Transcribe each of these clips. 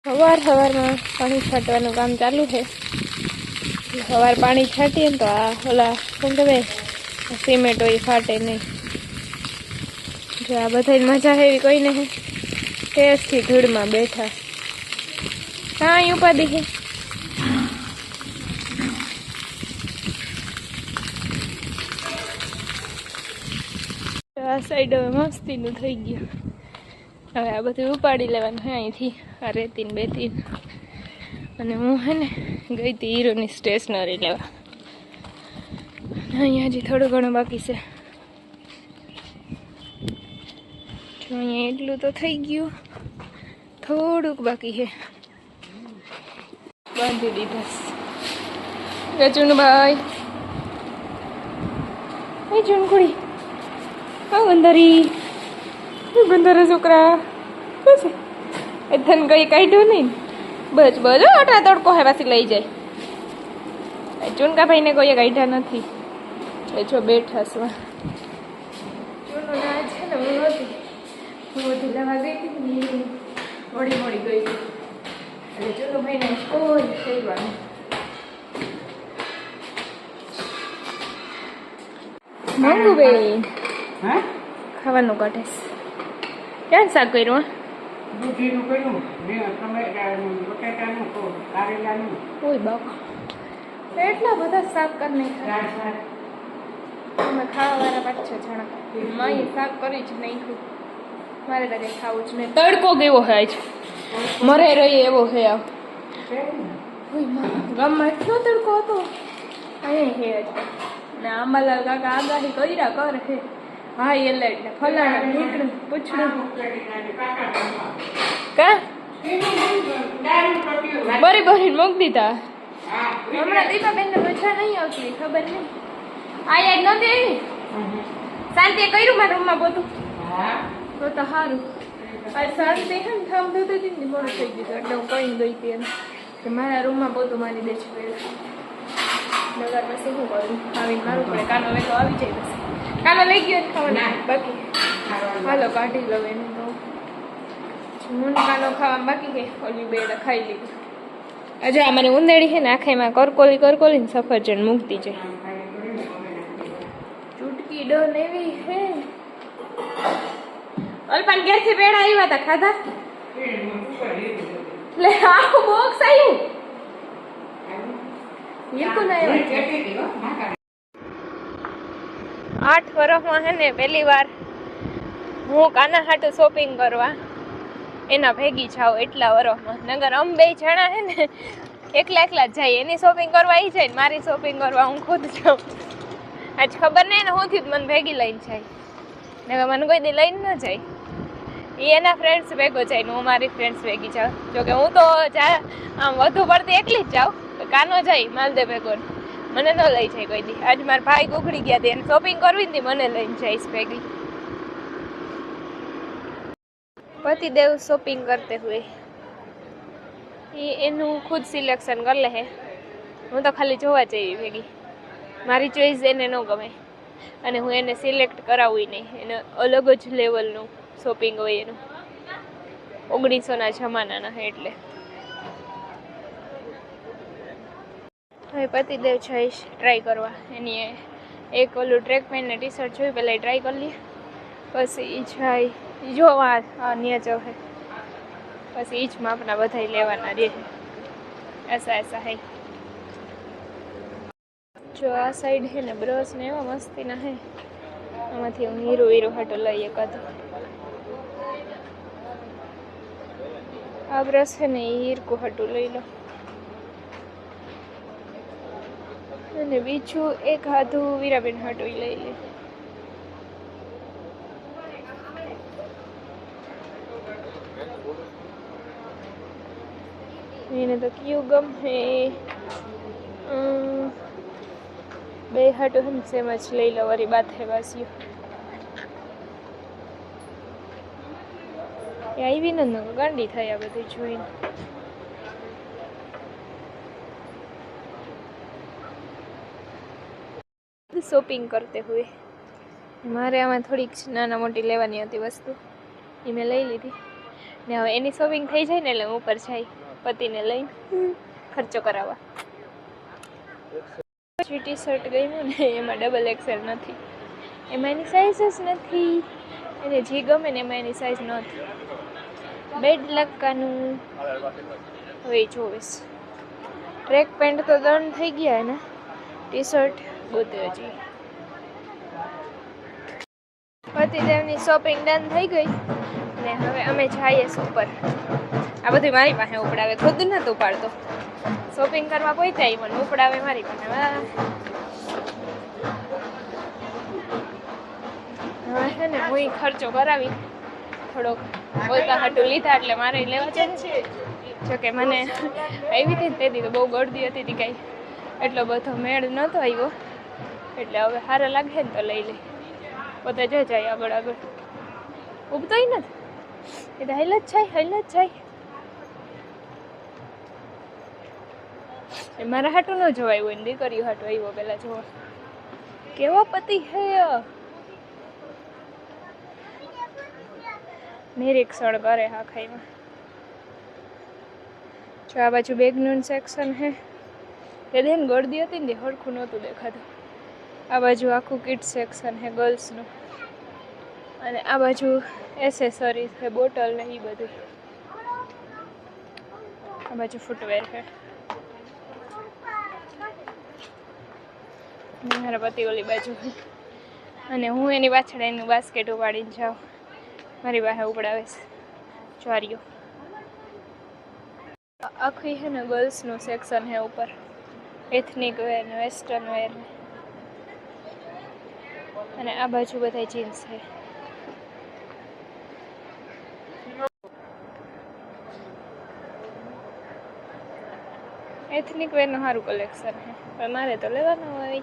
સવારમાં પાણી છાંટવાનું કામ ચાલુ છે। સવાર પાણી છાંટીએ ને તો આ ઓલા શું કહેવાય સિમેન્ટ હોય ફાટે નહીં। જો આ બધાની મજા છે એવી કોઈ નહીં, ટેસ્ટથી ધૂળમાં બેઠા કાંઈ ઉપાધિ છે। આ સાઈડ હવે મસ્તીનું થઈ ગયું। હવે આ બધું ઉપાડી લેવાનું છે અહીંથી, આ રેતીન બેતીન। અને હું હે ને ગઈ હતી હીરોની સ્ટેશનરી લેવા, અહીંયા હજી થોડું ઘણું બાકી છે। જો અહીંયા એટલું તો થઈ ગયું, થોડુંક બાકી છે, બાંધી દીધા। ગજુનભાઈ એ જુનકુડી આ ગંધારી ગંધારા છોકરા બસ એ ધન કઈ કાઢ્યો નહીં બસ બસ આટલા તડકો હે પાછી લઈ જાય। ચુનકા ભાઈને કોઈ કાઢ્યા નથી, એ જો બેઠા છો। ચૂનો ના છે ને હું બધી લેવા ગઈ હતી, મોડી મોડી ગઈ હતી એટલે ચૂનો ભાઈને કોઈ કહેવાનું। મંગુ બેન ખાવાનું કાઢે ક્યાં શાક કર્યું? ઓય બાપા એટલા બધા શાક કરી નાખ્યા, અમે ખાવાવાળા 5-6 જણા, માએ શાક કરી જ નાખ્યું, મારે તો કંઈ ખાવું જ નહીં। તડકો કેવો છે આજ, મરે રહી એવો છે। ગામમાં એટલો તડકો હતો, અહીંયા છે આજ ને આંબાલાલ કાકા આગાહી કર્યા કરે છે હાઈ એલર્ટ ને ફલાણા નીકળું પૂછડું કા બરી બરીને મૂકી દીધા। હમણાં દીપાબેનને મજા નહીં આવતી, ખબર નહીં આ યાદ નહોતી આવી, શાંતિએ કર્યું મારા રૂમમાં બધું તો સારું। આ શાંતિ છે ને થામ થતી હતી ને મોડું થઈ ગયું એટલે હું કહીને ગઈ હતી એમ કે મારા રૂમમાં બધું મારી દે છે નગર પછી શું કરું, આવીને મારું પડે કાનો વેલો આવી જાય, પછી કાનો લઈ ગયો ખાવાનું બાકી હાલો કાઢી લો એને તો હું કાનો ખાવા બાકી છે, ઓલી બે ખાઈ લીધું। આજે અમારે ઉંદેડી છે ને આખાઈમાં કરકોલી કરકોલીને સફરજન મૂકતી જાય, ચૂટકી ડન એવી છે। અલ્પાન ઘેરથી પેડા આવ્યા હતા, ખાધા લે આખું બોક્સ આવ્યું। 8 વર્ષમાં હે ને પહેલી વાર હું કાના હાટું શોપિંગ કરવા એના ભેગી જાઉં, એટલા વર્ષમાં। નગર અમે 2 જણા હે ને એકલા એકલા જ જાય, એની શોપિંગ કરવા આવી જાય ને મારી શોપિંગ કરવા હું ખુદ જાઉં। આજ ખબર નહીં ને હું થયું મને ભેગી લઈને જાય, નગર મને કોઈ દી લઈને ન જાય, એ એના ફ્રેન્ડ્સ ભેગો જાય ને હું મારી ફ્રેન્ડ્સ ભેગી જાઉં। જોકે હું તો આમ વધુ પડતી એકલી જ જાઉં, કાનો જાય માલદે ભેગો મને ન લઈ જાય કોઈ દી। આજ મારા ભાઈ ગુગડી ગયા હતા, એને શોપિંગ કરવી હતી, મને લઈને જઈશ ભેગી। પતિદેવ શોપિંગ કરતે હુએ એનું ખુદ સિલેક્શન કરી લે હે, હું તો ખાલી જોવા જઈ ભેગી, મારી ચોઈસ એને ન ગમે અને હું એને સિલેક્ટ કરાવું નહીં, એને અલગ જ લેવલનું શોપિંગ હોય એનું, 1900ના જમાનાના એટલે। હવે પતિદેવ જઈશ ટ્રાય કરવા, એની એક ઓલું ટ્રેક પેન્ટ ને ટી શર્ટ જોઈ પહેલાં ટ્રાય કરી લઈએ, પછી એ જાય જોવા ન્યા જશે, પછી એ જ માપના બધા લેવાના રહે। એસા એસા હે। જો આ સાઈડ છે ને બ્રશ ને એવા મસ્તીના હે, આમાંથી હું હીરો હીરો હાટો લઈ એકાદું। આ બ્રશ છે ને એ હીરકું હાટું લઈ લો, અને બીજું એક હાથું વીરાબેન હાટું લઈ લે। એને તો કયું ગમે 2 હાટું હમ સેમ જ લઈ લો, વરી બાથે વાસ્યું એ આવી ને ગાંડી થાય આ બધું જોઈને। શોપિંગ કરતે હુએ મારે આમાં થોડીક નાના મોટી લેવાની હતી વસ્તુ, એ મેં લઈ લીધી। ને હવે એની શોપિંગ થઈ જાય ને એટલે હું ઉપર જાય પતિને લઈને ખર્ચો કરાવવા. ટી શર્ટ ગમ્યું ને એમાં ડબલ એક્સેલ નથી, એમાં એની સાઇઝ જ નથી. એને જે ગમે ને એમાં એની સાઇઝ નથી. બેડ લક્કાનું હવે જોઈશ. ટ્રેક પેન્ટ તો ડન થઈ ગયા ને, ટી શર્ટ ગોતે હજી. પતિદેવની શોપિંગ ડન થઈ ગઈ ને હવે અમે જઈએ ઉપર. આ બધું મારી પાસે ઉપડાવે, ખુદ નતો ઉપાડતો. શોપિંગ કરવા કોઈ થાય મને ઉપડાવે મારી પાસે. હવે છે ને હું ખર્ચો કરાવી થોડોક બોલતા હાટું લીધા એટલે મારે લેવા છે. જોકે મને આવી હતી તેથી તો બહુ ગળદી હતી હતી કાંઈ એટલો બધો મેળ નહોતો આવ્યો, એટલે હવે સારા લાગે ને તો લઈ લે. પોતે જો જાય આગળ આગળ ઉભતોય નથી, એ તો હેલ જ જાય. એ મારા હાટું ન જોવાયું હોય ને દીકરીઓ હાટું આવ્યો પેલા જોવા. કેવો પતિ હે, નિરીક્ષણ કરે હા ખાઈમાં. જો આ બાજુ બેગનું સેક્શન હે, એ દેન ગળદી હતી ને હરખું નહોતું દેખાતું. આ બાજુ આખું કિડ સેક્શન હે ગર્લ્સનું, અને આ બાજુ એસેસરીઝ છે, બોટલ ને એ બધું. આ બાજુ ફૂટવેર છે. મારા પતિ ઓલી બાજુ, અને હું એની પાછળ એનું બાસ્કેટ ઉપાડીને જાઉં. મારી પાસે ઉપડાવે છે જ્વારીઓ. આખી છે ને ગર્લ્સનું સેક્શન છે ઉપર, એથનિક વેર ને વેસ્ટર્ન વેર, અને આ બાજુ બધા જીન્સ છે. એથનિક વેરનું સારું કલેક્શન છે, પણ મારે તો લેવાનું હોય.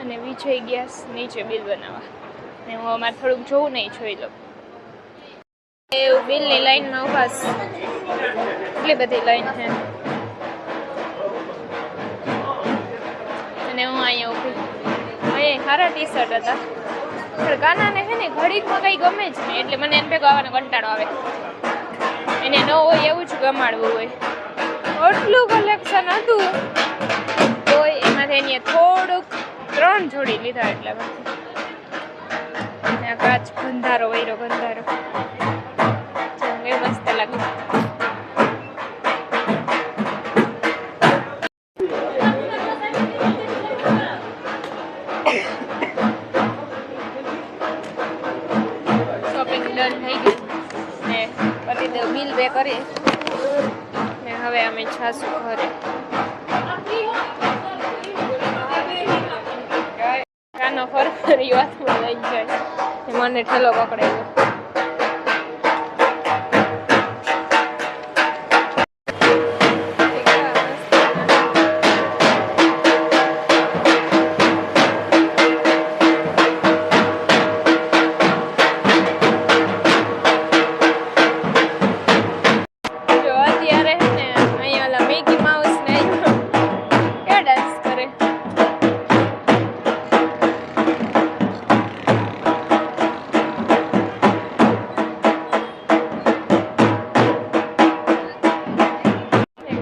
અને વિજય ગેસ નીચે બિલ બનાવવા, ને હું અમારે થોડુંક જોવું નહીં જોઈ લઉં. એવું બિલની લાઈનમાં ઊભા છે, એટલી બધી લાઈન છે. અને હું અહીંયા ઊભી. અહીંયા સારા ટી શર્ટ હતા, પણ કાનાને છે ને ઘડીકમાં કંઈ ગમે જ નહીં, એટલે મને એને ભેગો આવવાનો કંટાળો આવે. એને ન હોય એવું જ ગમાડવું હોય. આટલું કલેક્શન હતું તો એમાંથી એને થોડુંક 3 જોડી લીધા એટલામાંથી. આ કાચ ગંધારો વૈરો ગંધારો એ મસ્ત લાગે. શોપિંગ ડન થઈ ગઈ ને પતિદેવ બિલ પે કરી ને હવે અમે જાશું ઘરે. કાનો ફરફરી વાતમાં લઈ જાય, મને ઠેલો પકડાયો.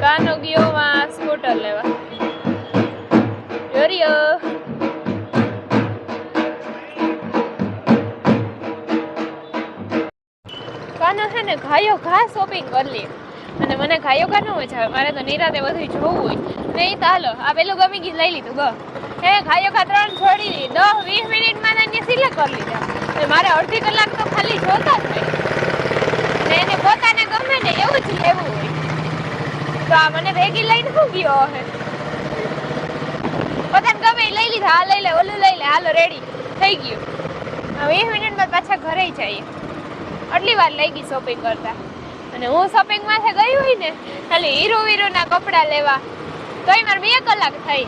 કાનો ગયો માં સ્કૂટર લેવા. કાનો છે ને ઘાયો ઘા શોપિંગ કરી લે, અને મને ઘાયો ઘા ન મજા આવે. મારે તો નિરાતે બધું જોવું હોય. નહીં તો હાલો આ પેલું ગમી ગયું લઈ લીધું ગો. હે ઘાયો ઘા 3 છોડી દીધી, 10-20 મિનિટમાં એને સિલેક્ટ કરી લીધા. મારે અડધી કલાક તો ખાલી જોતા જ હોય, ને એને પોતાને ગમે ને એવું જ લેવું હોય. તો આ મને ભેગી લઈને શું ગયો હે, પોતાને ગમે લઈ લીધા. આ લઈ લે, ઓલું લઈ લે, હાલો રેડી થઈ ગયું. 20 મિનિટમાં પાછા ઘરે જઈએ. આટલી વાર લઈ ગઈ શોપિંગ કરતા. અને હું શોપિંગ માં ગઈ હોય ને ખાલી હીરો ના કપડા લેવા તોય મારે 2 કલાક થઈ.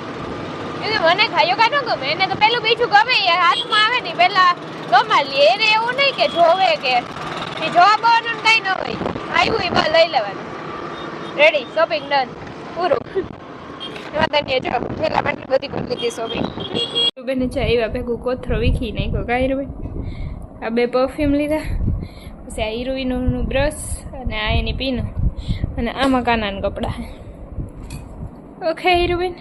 મને ખાયો કા ન ગમે, એને તો પેલું બીજું ગમે, એ હાથમાં આવે ને પેલા ગમાડ લે. એને એવું નહીં કે જોવે કે જોવા બવાનું કઈ ન હોય, આવ્યું એમાં લઈ લેવાનું. રેડી, શોપિંગ ડન, પૂરું. એમાં તને જો પેલા આટલી બધી કરી લીધી શોપિંગ. બેને છે એવા ભેગું કોથરો વીખી નાખ્યો. કાંઈ રે આ 2 પરફ્યુમ લીધા, પછી આ હિરોઈનનું બ્રશ અને આ એની પીનો, અને આમાં કાનાના કપડાં. Okay heroine.